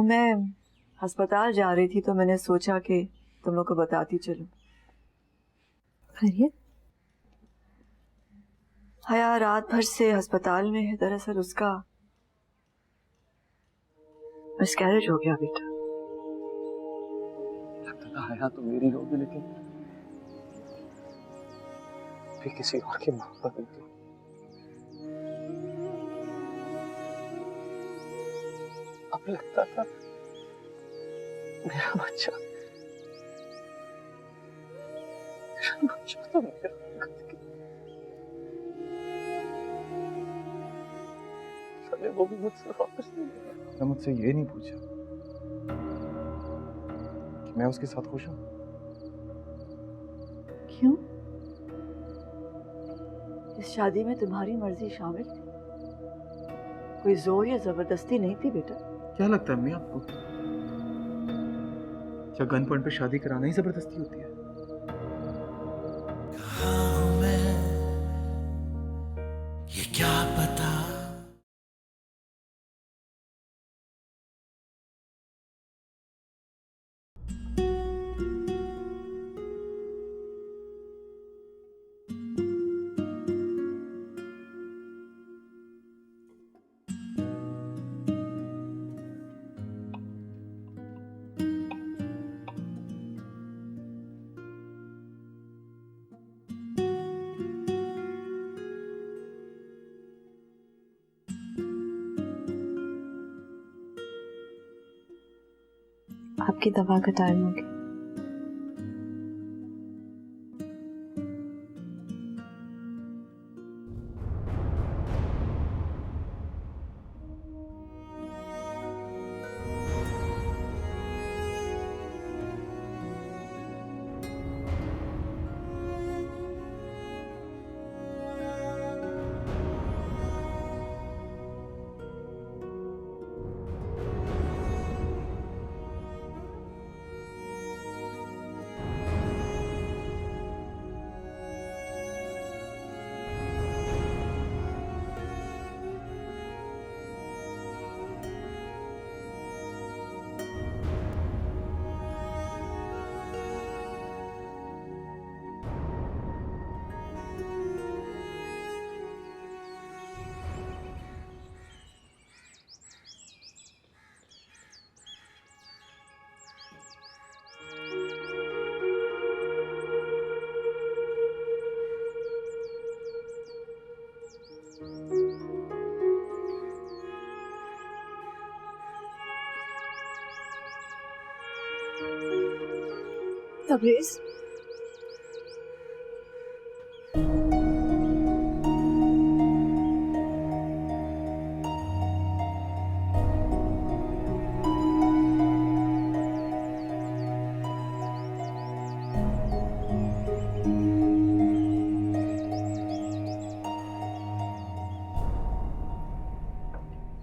वो मैं अस्पताल जा रही थी तो मैंने सोचा कि तुम लोग को बताती चलूं। खैरियत? हया रात भर से अस्पताल में है। दरअसल उसका मिसकैरेज हो गया बेटा। लगता था हया तो मेरी होगी, लेकिन फिर किसी और की मोहब्बत होती। अब लगता था मेरा बच्चा तो मेरा। वो भी मुझसे वापस नहीं आया। उसने मुझसे ये नहीं पूछा कि मैं उसके साथ खुश हूं। क्यों? इस शादी में तुम्हारी मर्जी शामिल थी, कोई जोर या जबरदस्ती नहीं थी बेटा। क्या लगता है अम्मी आपको, क्या गन पॉइंट पे शादी कराना ही जबरदस्ती होती है? ये क्या पता। आपकी दवा का टाइम हो गया। तबरेज,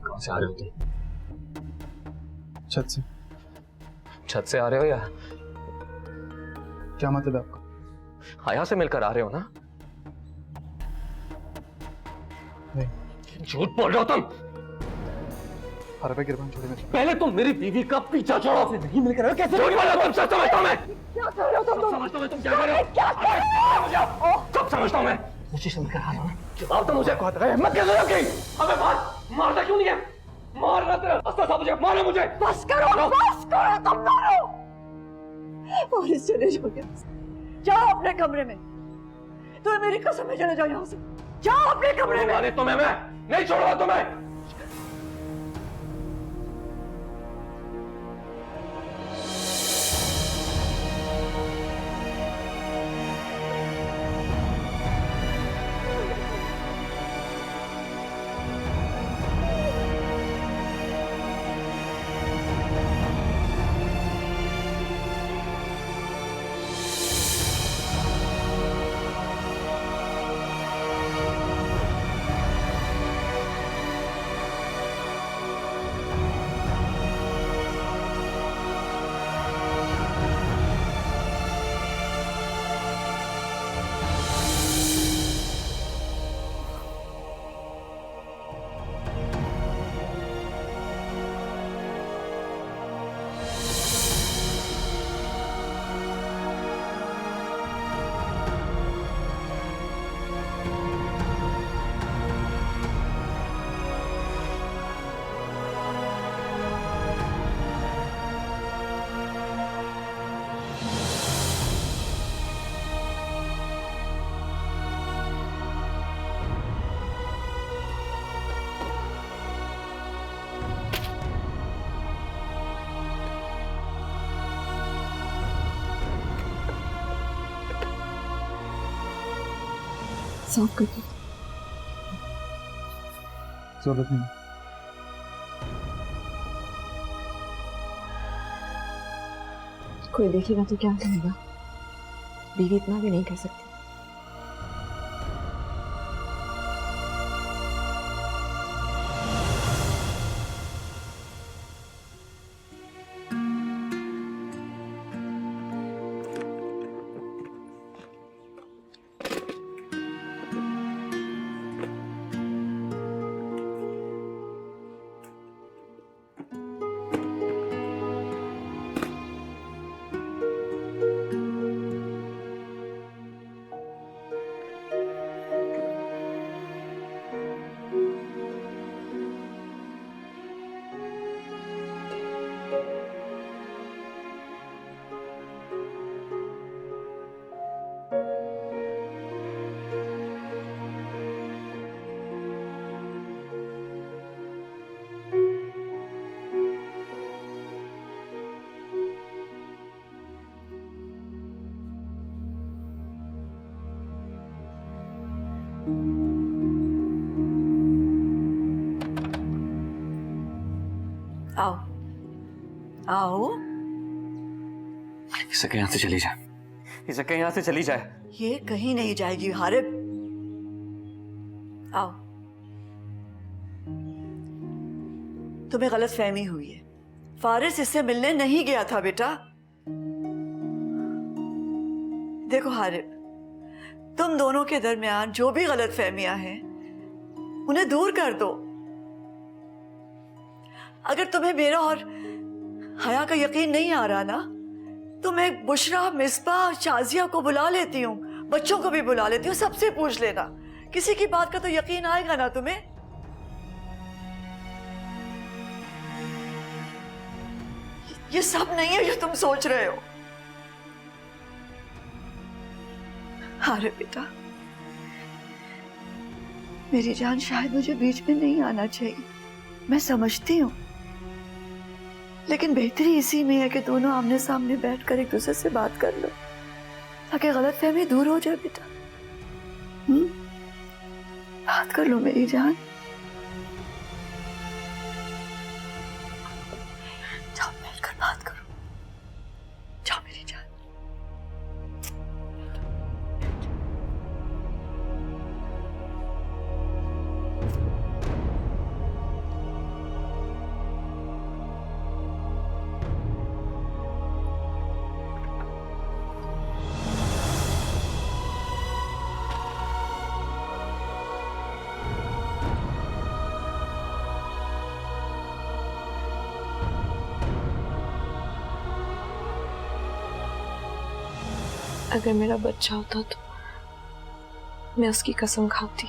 कहाँ से आ रहे हो तुम? छत से। छत से आ रहे हो या क्या मतलब है आपका? हया से मिलकर आ रहे हो ना? नहीं। झूठ बोल रहे हो तुम। हर गिरबान छोड़े मेरे। पहले तुम मेरी बीवी का पीछा छोड़ो। नहीं मिलकर आए हो? कैसे झूठ बोल रहे हो तुम? सब समझता हूं मैं। क्या कर रहे हो तुम? समझता हूं तुम क्या कर रहे हो। क्या कर रहे हो? सब समझता हूं मैं। मुझे से मिलकर आ रहे हो ना? जवाब तो मुझे हिम्मत कैसे रखी? अबे मारता क्यों नहीं है? मारना तेरा रास्ता था, मुझे मारो मुझे। बस करो तुम मारो। पुलिस चले जाओ यहाँ से। जाओ अपने कमरे में। तुम्हें मेरी कसम में चले जाओ यहाँ से। जाओ अपने कमरे में। तुम्हें मैं नहीं छोड़ूंगा तुम्हें। साफ कर दो। जरूरत नहीं। कोई देखेगा तो क्या कहेगा? बीवी इतना भी नहीं कर सकती। आओ आओ। इसे कहीं यहाँ से चली जाए, इसे कहीं यहाँ से चली जाए। ये कहीं नहीं जाएगी हारिब। आओ। तुम्हें गलत फहमी हुई है। फारिस इससे मिलने नहीं गया था बेटा। देखो हारिब, तुम दोनों के दरमियान जो भी गलत फहमियां हैं उन्हें दूर कर दो। अगर तुम्हें मेरा और हया का यकीन नहीं आ रहा ना, तो मैं बुशरा, मिसबा, शाजिया को बुला लेती हूँ, बच्चों को भी बुला लेती हूँ, सबसे पूछ लेना। किसी की बात का तो यकीन आएगा ना तुम्हें। ये सब नहीं है जो तुम सोच रहे हो। अरे बेटा, मेरी जान, शायद मुझे बीच में नहीं आना चाहिए, मैं समझती हूँ, लेकिन बेहतरी इसी में है कि दोनों आमने सामने बैठकर एक दूसरे से बात कर लो, ताकि गलतफहमी दूर हो जाए बेटा। बात कर लो मेरी जान। जाओ बैठकर बात करो। जाओ मेरी जान। अगर मेरा बच्चा होता तो मैं उसकी कसम खाती।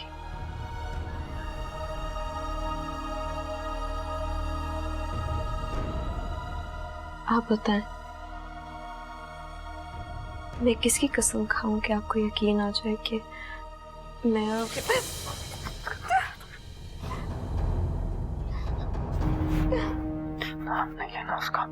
आप बताएं, मैं किसकी कसम खाऊं कि आपको यकीन आ जाए कि मैं नाम नहीं लेना उसका।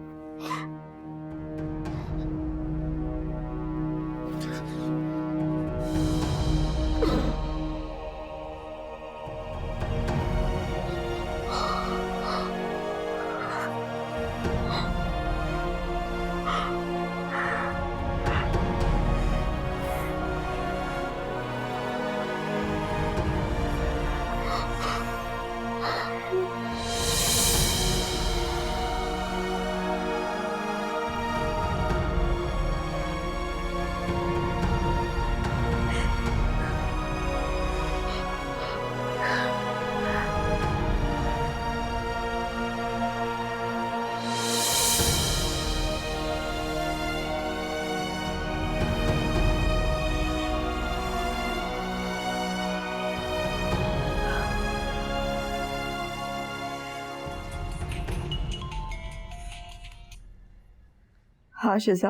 हाँ शिजा।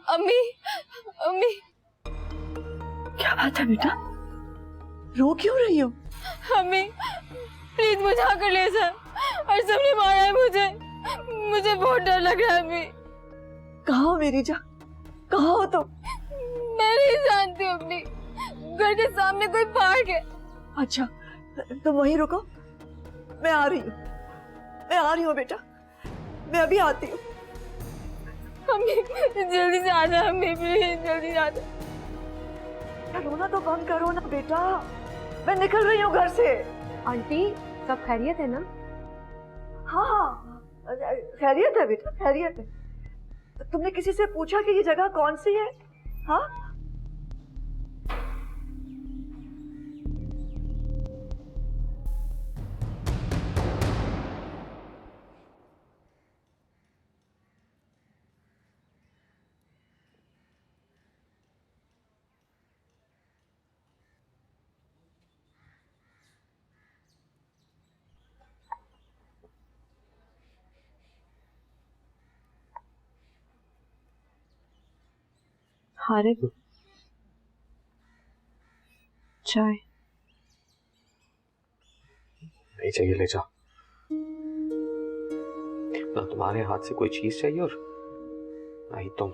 अम्मी, अम्मी, क्या बात है बेटा, रो क्यों रही हो? अम्मी प्लीज मुझे आकर ले जा। और सबने मारा है मुझे, मुझे बहुत डर लग रहा है अम्मी। कहाँ हो मेरी जान, कहाँ हो तुम? मैं नहीं जानती अम्मी, घर के सामने कोई पार्क है। अच्छा, तुम वहीं रुको, मैं आ रही हूँ बेटा, मैं अभी आती हूँ। अम्मी जल्दी से आ जाओ, अम्मी प्लीज जल्दी से आ जाओ। रोना तो बंद करो ना बेटा, मैं निकल रही हूँ घर से। आंटी सब खैरियत है ना? हाँ, खैरियत है बेटा, खैरियत है। तुमने किसी से पूछा कि ये जगह कौन सी है? हाँ, हारिफ चाय नहीं चाहिए, ले जा। ना तुम्हारे हाथ से कोई चीज चाहिए और ना ही तुम।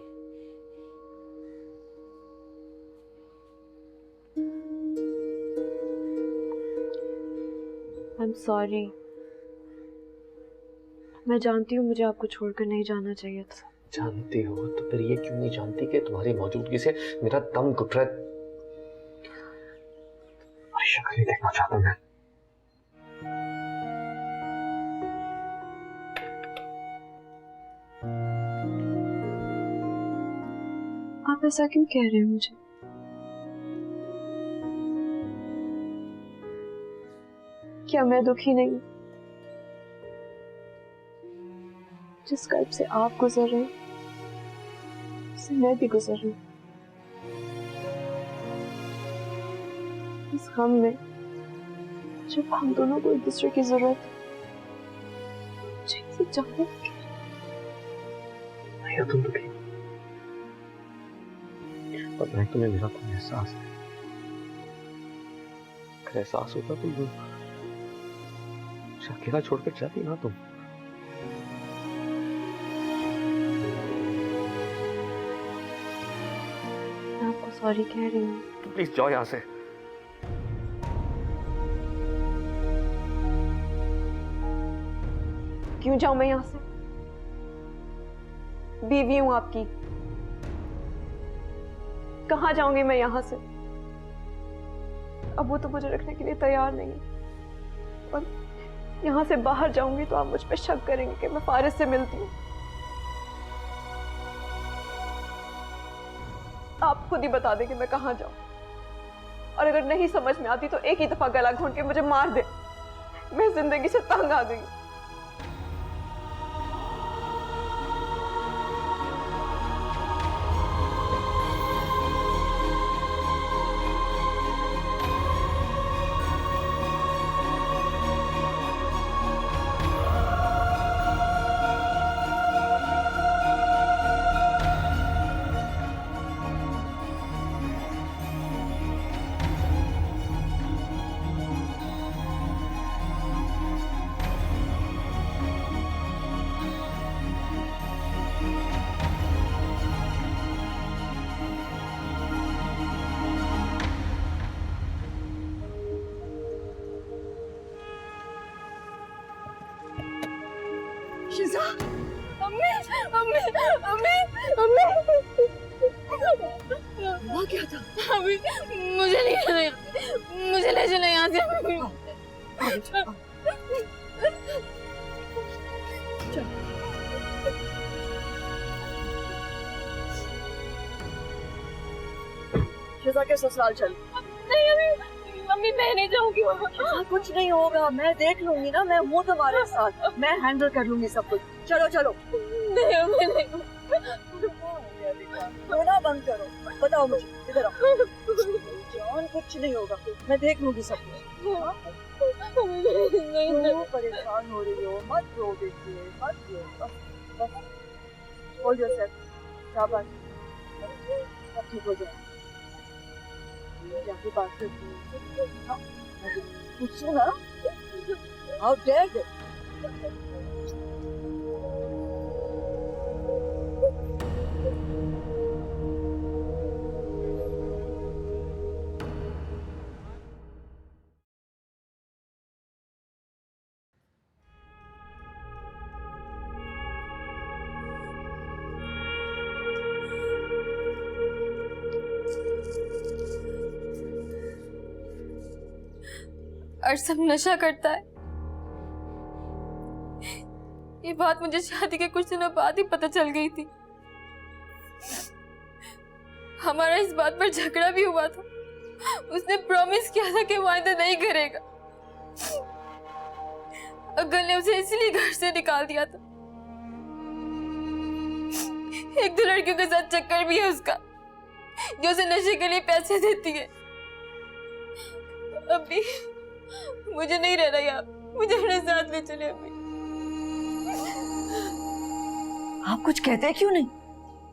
आई एम सॉरी, मैं जानती हूँ मुझे आपको छोड़कर नहीं जाना चाहिए था। जानती हो तो फिर ये क्यों नहीं जानती कि तुम्हारी मौजूदगी से मेरा दम घुट रहा है। तुम्हारी शक्ल नहीं देखना चाहता मैं। आप ऐसा क्यों कह रहे हैं मुझे? क्या मैं दुखी नहीं हूं? जिस कर्ब से आप गुजर रहे हैं उससे मैं भी गुजर रही हूं। इस गम में जब हम दोनों को एक दूसरे की जरूरत है, मुझे इसे जानने की नहीं हो तुम दुखी, पर मैं तुम्हें मेरा कोई एहसास है। अगर एहसास होता तुम अकेला छोड़कर जाती ना तुम। मैं आपको सॉरी कह रही हूँ। तो प्लीज जाओ यहां से। क्यों जाऊं मैं यहां से? बीवी हूं आपकी, कहां जाऊंगी मैं यहां से? अब वो तो मुझे रखने के लिए तैयार नहीं है, और यहां से बाहर जाऊंगी तो आप मुझ पे शक करेंगे कि मैं फारिस से मिलती हूँ। आप खुद ही बता दें कि मैं कहां जाऊं, और अगर नहीं समझ में आती तो एक ही दफा गला घोंट के मुझे मार दे। मैं जिंदगी से तंग आ गई। शिजा, अम्मी अम्मी अम्मी अम्मी हुआ क्या था? अम्मी मुझे नहीं जाना यहाँ, मुझे ले चलो यहाँ से। शिजा के ससुराल चल। नहीं अम्मी, मम्मी मैं नहीं जाऊंगी वहाँ। कुछ नहीं होगा, मैं देख लूंगी ना, मैं हूँ तुम्हारे साथ, मैं हैंडल कर लूंगी सब कुछ। चलो चलो। नहीं अम्मी नहीं। रोना बंद करो, बताओ मुझे, इधर आओ। जान, कुछ नहीं होगा, मैं देख लूंगी सब कुछ। क्यों परेशान हो रही हो? मत रो देखिए, मत रो, बस होल्ड योरसेल्फ, शाबाश, सब ठीक हो जाएगा। जाके बात करती हूँ, पूछो ना, हाउ डेयर दे। अरसम नशा करता है। ये बात मुझे शादी के कुछ दिनों बाद ही पता चल गई थी। हमारा इस बात पर झगड़ा भी हुआ था। उसने प्रॉमिस किया था कि वो आइंदा नहीं करेगा। अग्गल ने उसे इसलिए घर से निकाल दिया था। एक दो लड़कियों के साथ चक्कर भी है उसका, जो उसे नशे के लिए पैसे देती है। अभी मुझे नहीं रहना यहाँ, मुझे अपने साथ ले चले। अभी आप कुछ कहते क्यों नहीं?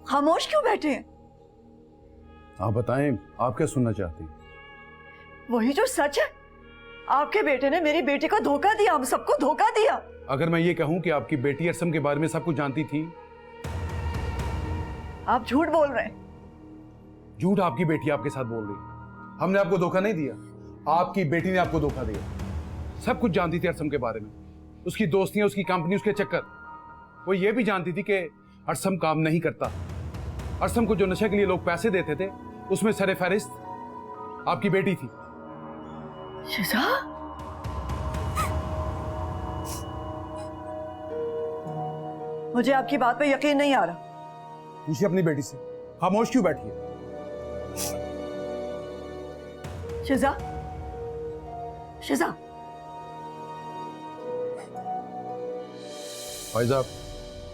खामोश क्यों बैठे हैं? आप बताएं, आप क्या सुनना चाहती हैं? वही जो सच है। आपके बेटे ने मेरी बेटी को धोखा दिया, हम सबको धोखा दिया। अगर मैं ये कहूं कि आपकी बेटी अरसम के बारे में सब कुछ जानती थी? आप झूठ बोल रहे हैं। झूठ आपकी बेटी आपके साथ बोल रही। हमने आपको धोखा नहीं दिया, आपकी बेटी ने आपको धोखा दिया। सब कुछ जानती थी अरसम के बारे में, उसकी दोस्तियां, उसकी कंपनी, उसके चक्कर। वो ये भी जानती थी कि अरसम काम नहीं करता। अरसम को जो नशे के लिए लोग पैसे देते थे, उसमें सरे फहरिस्त आपकी बेटी थी। शिजा, मुझे आपकी बात पे यकीन नहीं आ रहा। पूछिए अपनी बेटी से, खामोश क्यों बैठी है? शिजा, शिजा। भाई साहब,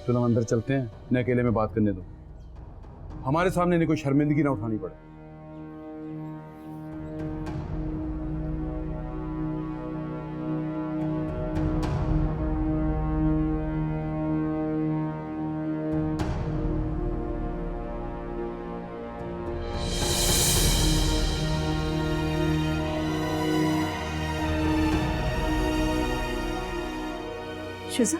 चलो हम अंदर चलते हैं, इन्हें अकेले में बात करने दो। हमारे सामने इन्हें कोई शर्मिंदगी ना उठानी पड़े। शिजा,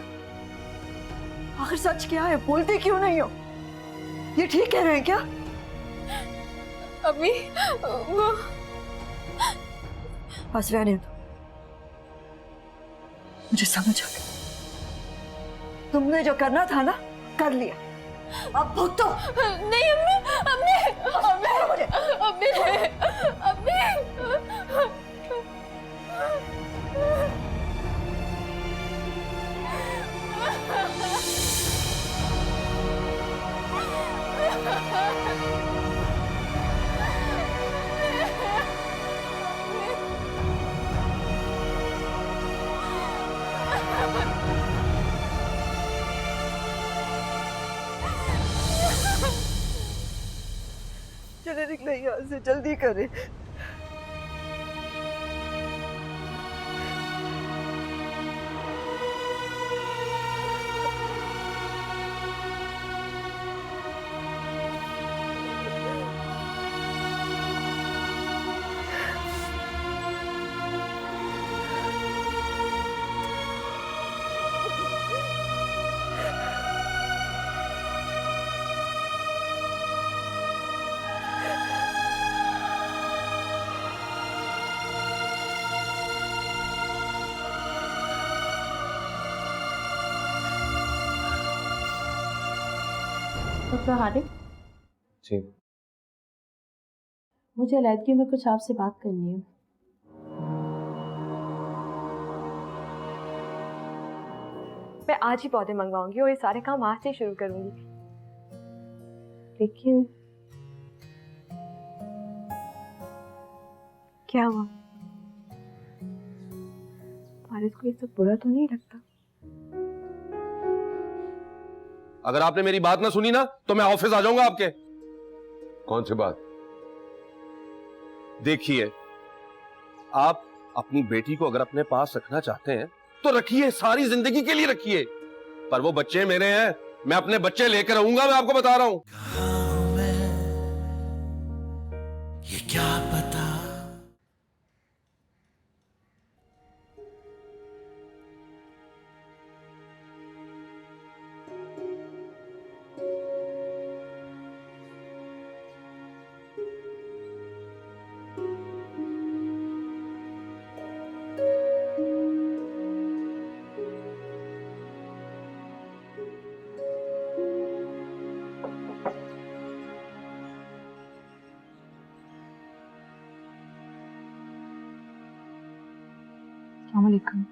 आखिर सच क्या है? बोलते क्यों नहीं हो? ये ठीक कह रहे हैं क्या? अभी वो बस रहने दो। मुझे समझ आ गया। तुमने जो करना था ना, कर लिया। अब भुगतो। नहीं अम्मी, अम्मी, अम्मी, अम्मी, अम्मी। चले निकले यहाँ से, जल्दी करें। डॉक्टर हार्दिक जी, मुझे अलहदगी में कुछ आपसे बात करनी है। मैं आज ही पौधे मंगवाऊंगी और ये सारे काम आज से ही शुरू करूंगी। लेकिन क्या हुआ? फारिस को ये सब बुरा तो नहीं लगता? अगर आपने मेरी बात ना सुनी ना तो मैं ऑफिस आ जाऊंगा आपके। कौन सी बात? देखिए, आप अपनी बेटी को अगर अपने पास रखना चाहते हैं तो रखिए, सारी जिंदगी के लिए रखिए, पर वो बच्चे मेरे हैं। मैं अपने बच्चे लेकर आऊंगा, मैं आपको बता रहा हूं। कहाँ हूं मैं, ये क्या पता। वेलकम।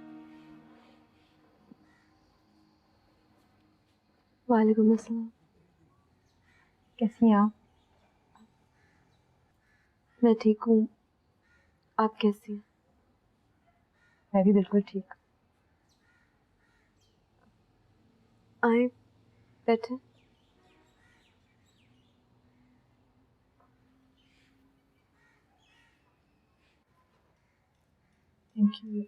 वालेकुम अस्सलाम। कैसी हैं आप? मैं ठीक हूँ। आप कैसी हैं? मैं भी बिल्कुल ठीक। आए, बैठे। Thank you.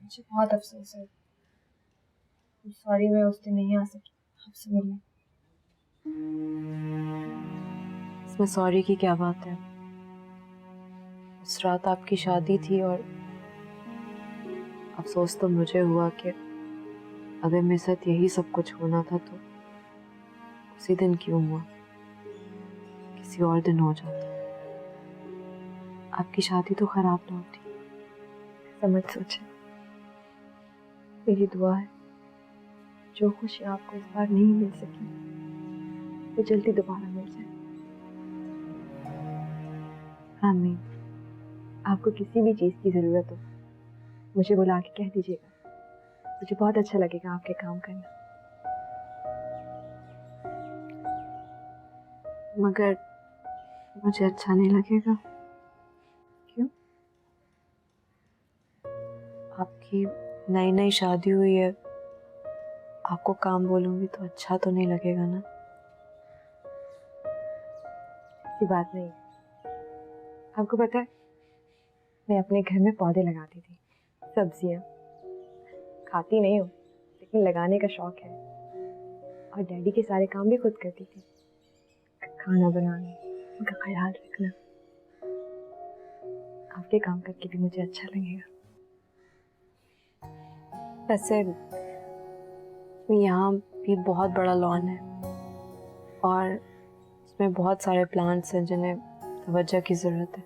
मुझे बहुत अफसोस है। सॉरी, मैं उस दिन नहीं आ सकी आपसे मिलने। इसमें सॉरी की क्या बात है? उस रात आपकी शादी थी और अफसोस तो मुझे हुआ कि अगर मेरे साथ यही सब कुछ होना था तो उसी दिन क्यों हुआ, किसी और दिन हो जाता। आपकी शादी तो खराब ना होती। समझ सोचे, मेरी दुआ है जो खुशी आपको इस बार नहीं मिल सकी वो जल्दी दोबारा मिल जाए। आमीन। आपको किसी भी चीज़ की ज़रूरत हो मुझे बुला के कह दीजिएगा, मुझे बहुत अच्छा लगेगा आपके काम करना। मगर मुझे अच्छा नहीं लगेगा। क्यों? आपकी नई नई शादी हुई है, आपको काम बोलूंगी तो अच्छा तो नहीं लगेगा ना? ऐसी बात नहीं। आपको पता है मैं अपने घर में पौधे लगाती थी, सब्जियां। खाती नहीं हूँ लेकिन लगाने का शौक है। और डैडी के सारे काम भी खुद करती थी, खाना बनाना, उनका ख्याल रखना। आपके काम करके भी मुझे अच्छा लगेगा। वैसे यहाँ भी बहुत बड़ा लॉन है और इसमें बहुत सारे प्लांट्स हैं जिन्हें तवज्जो की ज़रूरत है।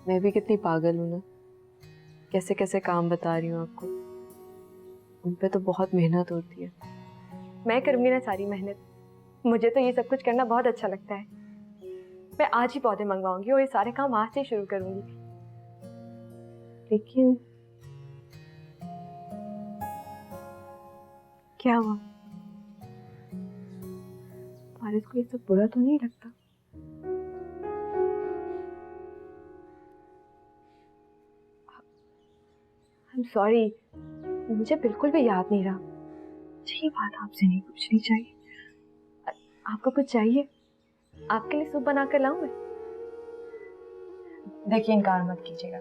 मैं भी कितनी पागल हूँ ना, कैसे कैसे काम बता रही हूँ आपको। उन पे तो बहुत मेहनत होती है। मैं करूँगी ना सारी मेहनत। मुझे तो ये सब कुछ करना बहुत अच्छा लगता है। मैं आज ही पौधे मंगवाऊंगी और ये सारे काम आज से ही शुरू करूँगी। लेकिन क्या हुआ? फारिस को ये सब बुरा तो नहीं लगता? I'm sorry, मुझे बिल्कुल भी याद नहीं रहा। मुझे ये बात आपसे नहीं पूछनी चाहिए। आपको कुछ चाहिए? आपके लिए सूप बना कर लाऊं मैं? देखिए, इनकार मत कीजिएगा,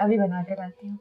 अभी बना कर लाती हूँ।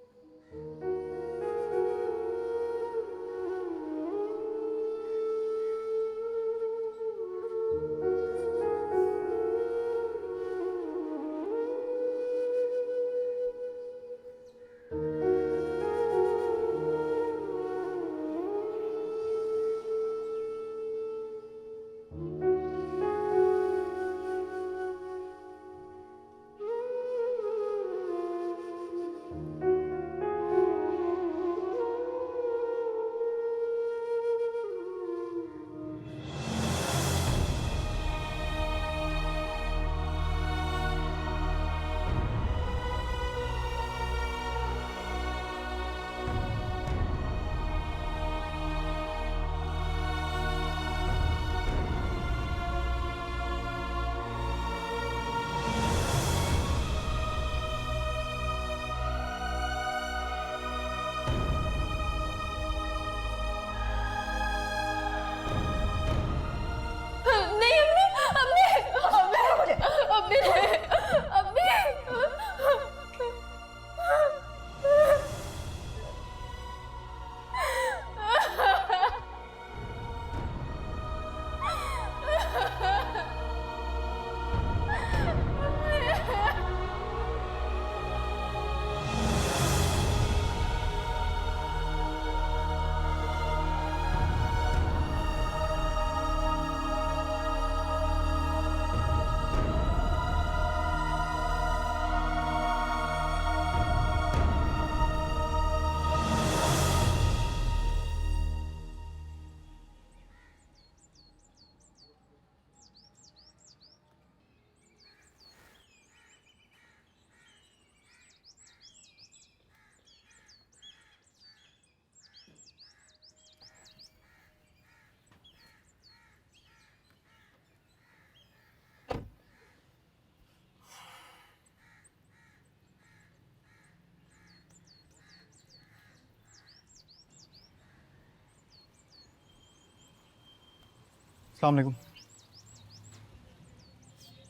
अस्सलाम वालेकुम।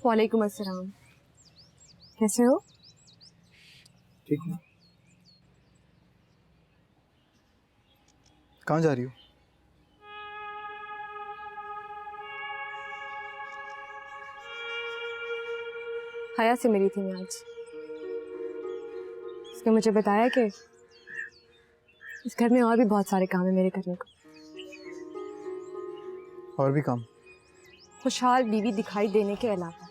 वालेकुम अस्सलाम। कैसे हो? ठीक हूँ। कहाँ जा रही हो? हया से मिली थी मैं आज। उसने मुझे बताया कि इस घर में और भी बहुत सारे काम है मेरे करने को। और भी काम? खुशहाल बीवी दिखाई देने के अलावा।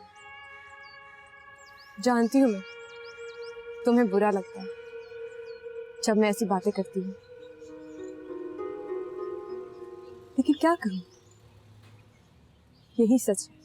जानती हूँ मैं, तुम्हें बुरा लगता है जब मैं ऐसी बातें करती हूँ, लेकिन क्या करूँ, यही सच है।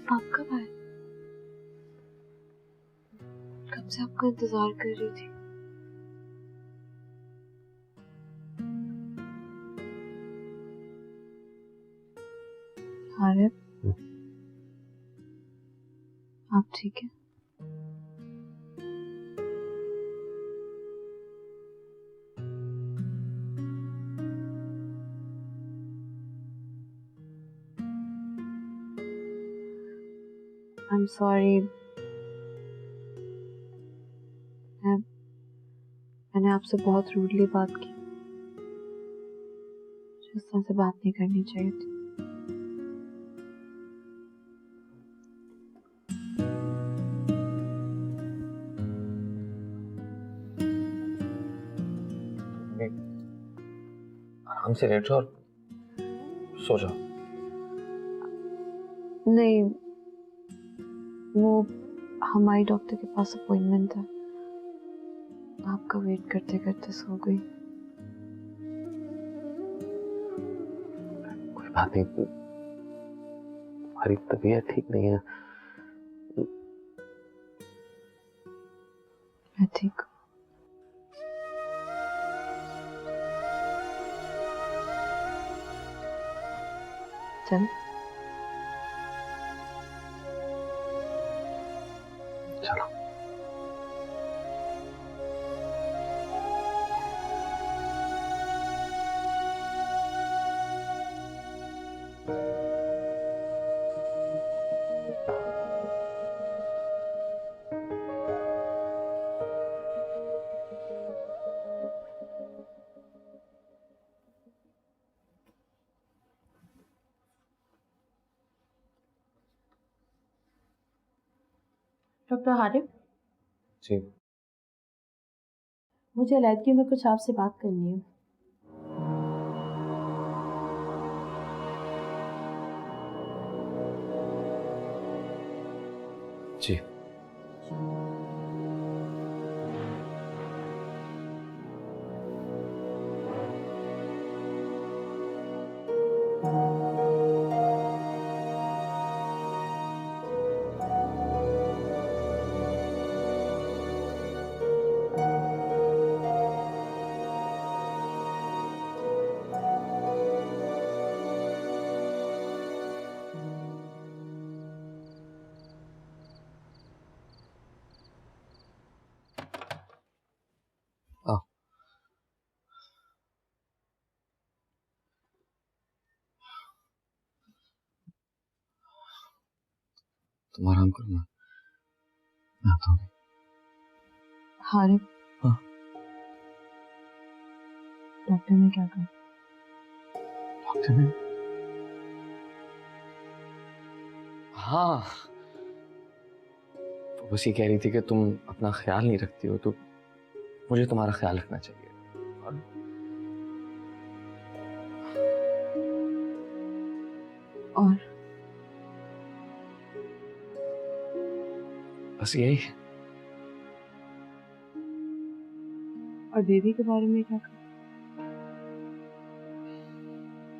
आप कब आए? कब से आपका इंतजार कर रही थी। आरिफ, आप ठीक है? I'm sorry. मैंने आपसे बहुत रूडली बात की। मुझे इस तरह से बात नहीं करनी चाहिए थी। आराम से लेट जाओ और सो जाओ। नहीं, वो हमारी डॉक्टर के पास अपॉइंटमेंट है। आपका वेट करते करते सो गई। कोई बात नहीं, तुम्हारी तबीयत ठीक नहीं है। मैं ठीक हूँ। चल। चलो। डॉक्टर हारिफ, जी। मुझे अलहदगी में कुछ आपसे बात करनी है। जी। तुम आराम करो ना, मैं आता हूँ। हारिब, हाँ। डॉक्टर ने क्या कहा? डॉक्टर ने, हाँ, वो बस ये कह रही थी कि तुम अपना ख्याल नहीं रखती हो, तो मुझे तुम्हारा ख्याल रखना चाहिए। और बस यही। और बेबी के बारे में क्या कहा?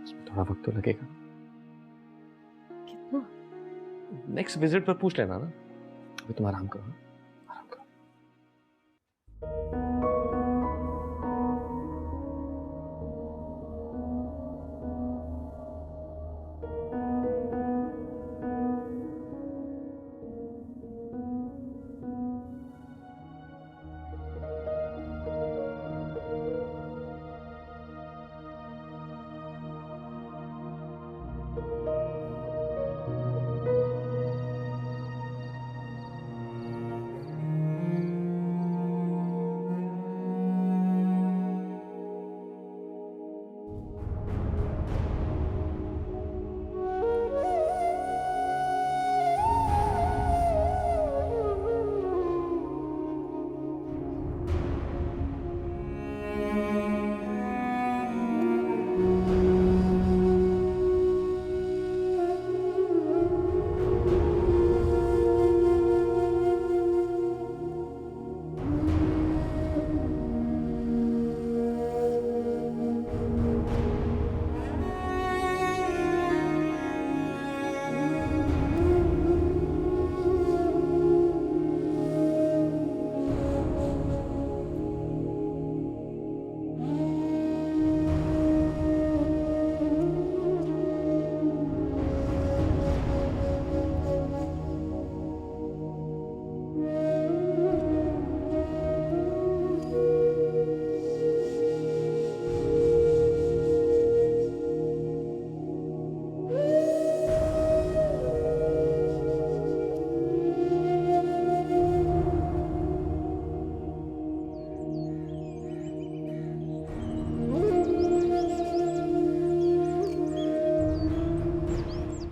उसमें थोड़ा वक्त तो लगेगा। कितना? नेक्स्ट विजिट पर पूछ लेना ना। अभी तुम आराम करो, आराम करो।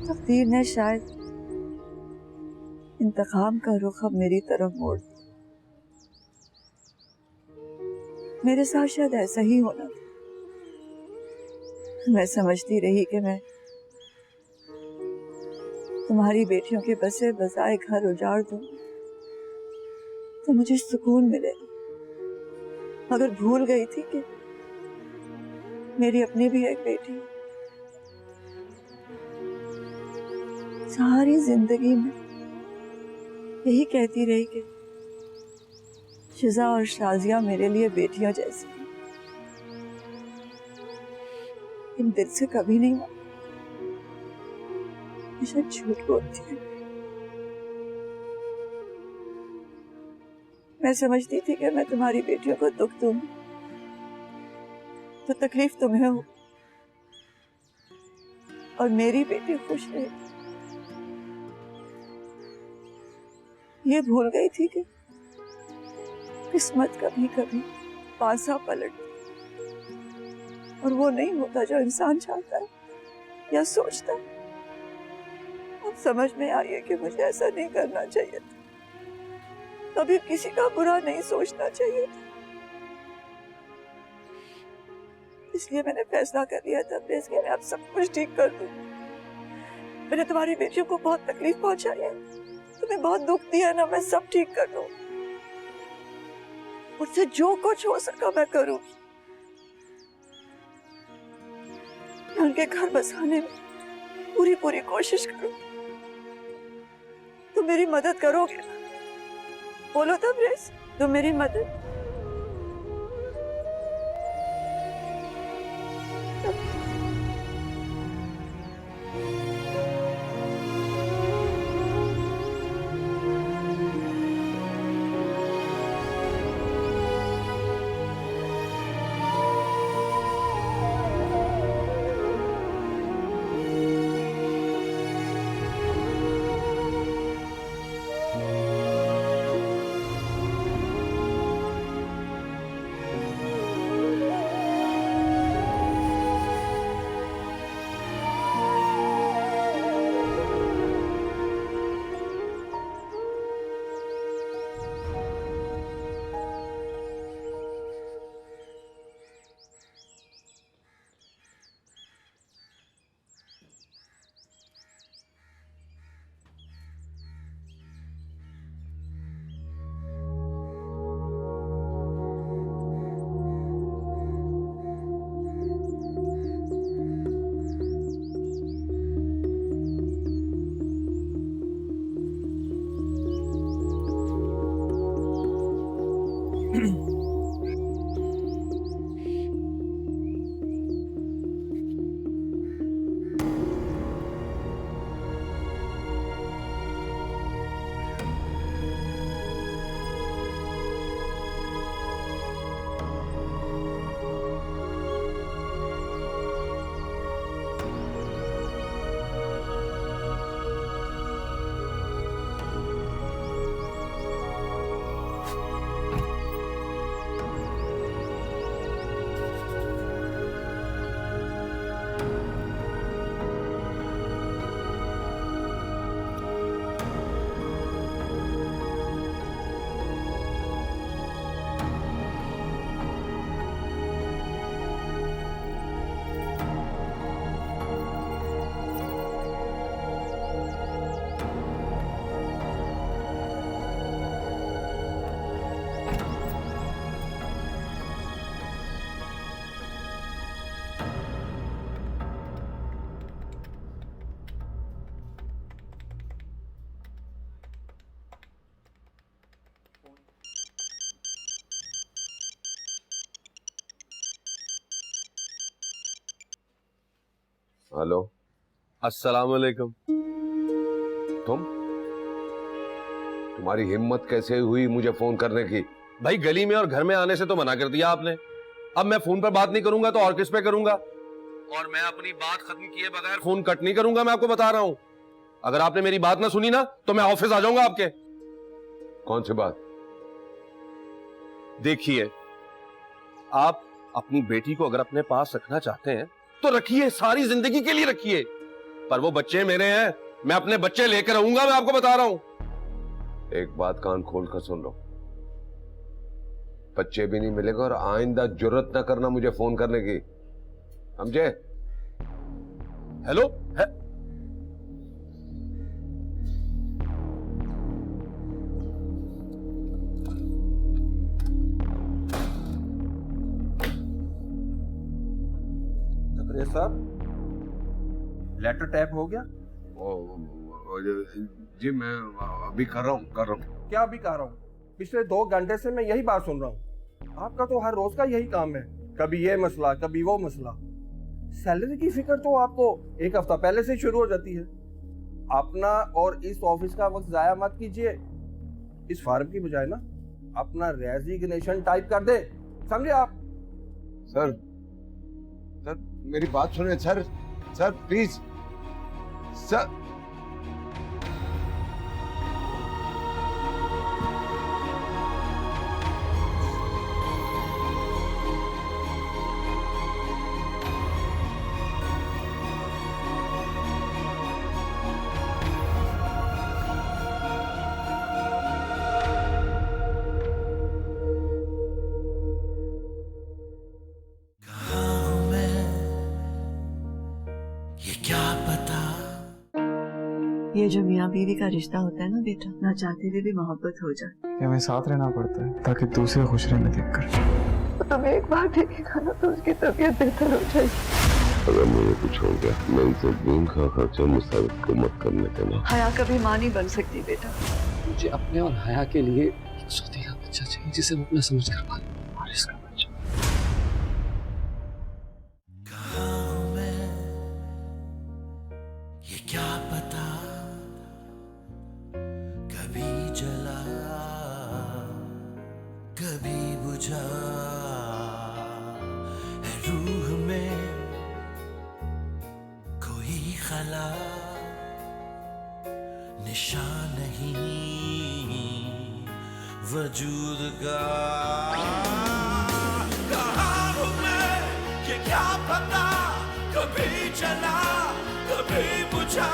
तकदीर ने शायद इंतकाम का रुख अब मेरी तरफ मोड़ दिया। मेरे साथ शायद ऐसा ही होना था। मैं समझती रही कि मैं तुम्हारी बेटियों के बसे बसाए घर उजाड़ दूं तो मुझे सुकून मिलेगा, मगर भूल गई थी कि मेरी अपनी भी एक बेटी है। सारी जिंदगी में यही कहती रही कि शिजा और शाजिया मेरे लिए बेटियां जैसी हैं, इन दिल से कभी नहीं माना। हमेशा झूठ बोलती है। मैं समझती थी कि मैं तुम्हारी बेटियों को दुख दूं तो तकलीफ तुम्हें हो और मेरी बेटी खुश रहे। ये भूल गई थी कि किस्मत कभी कभी पासा पलटती और वो नहीं होता जो इंसान चाहता है या सोचता है। अब समझ में आई है कि मुझे ऐसा नहीं करना चाहिए था, कभी किसी का बुरा नहीं सोचना चाहिए था। इसलिए मैंने फैसला कर लिया था कि मैं अब सब कुछ ठीक कर दूं। मैंने तुम्हारी बेटियों को बहुत तकलीफ पहुंचाई है, तुम्हें बहुत दुख दिया ना, मैं सब ठीक कर दूं। मुझसे जो कुछ हो सका मैं करूं। मैं उनके घर बसाने में पूरी कोशिश करूं। तुम मेरी मदद करोगे ना? बोलो तबरेज़, तुम मेरी मदद। हेलो, अस्सलाम वालेकुम। तुम्हारी हिम्मत कैसे हुई मुझे फोन करने की? भाई गली में और घर में आने से तो मना कर दिया आपने। अब मैं फोन पर बात नहीं करूंगा तो और किस पे करूंगा? और मैं अपनी बात खत्म किए बगैर फोन कट नहीं करूंगा, मैं आपको बता रहा हूं। अगर आपने मेरी बात ना सुनी ना तो मैं ऑफिस आ जाऊंगा आपके। कौन सी बात? देखिए, आप अपनी बेटी को अगर अपने पास रखना चाहते हैं तो रखिए, सारी जिंदगी के लिए रखिए, पर वो बच्चे मेरे हैं, मैं अपने बच्चे लेकर आऊंगा, मैं आपको बता रहा हूं। एक बात कान खोल कर सुन लो, बच्चे भी नहीं मिलेगा और आइंदा जुर्रत ना करना मुझे फोन करने की, समझे? हेलो है? साहब, लेटर टाइप हो गया? जी मैं अभी कर रहा हूँ। क्या अभी कर रहा हूँ? पिछले 2 घंटे से मैं यही बात सुन रहा हूँ। आपका तो हर रोज का यही काम है, कभी ये मसला कभी वो मसला। सैलरी की फिक्र तो आपको 1 हफ्ता पहले से शुरू हो जाती है। अपना और इस ऑफिस का वक्त जाया मत कीजिए। इस फार्म की बजाय ना अपना रेजिग्नेशन टाइप कर दे, समझे आप? सर मेरी बात सुने सर, प्लीज सर। ये जो मियाँ बीवी का रिश्ता होता है ना बेटा, ना चाहते हुए भी मोहब्बत हो जाए। हमें साथ रहना पड़ता है ताकि दूसरे खुश रहने देखकर। तो तुम एक बार देखेगा ना तो उसकी तबीयत बेहतर हो जाएगी। अगर मुझे कुछ हो गया, मैं इसे दिन का खर्चा मुसाविर को मत करने देना। हया कभी माँ नहीं बन सकती बेटा। मुझे अपने और हया के लिए एक सौतेला बच्चा चाहिए जिसे वो अपना समझ कर पाए। और इसका बच्चा ये क्या पता, कभी जला कभी बुझा है रूह में कोई खला, निशान नहीं वजूद का। कहाँ हूँ मैं ये क्या पता, कभी जला कभी बुझा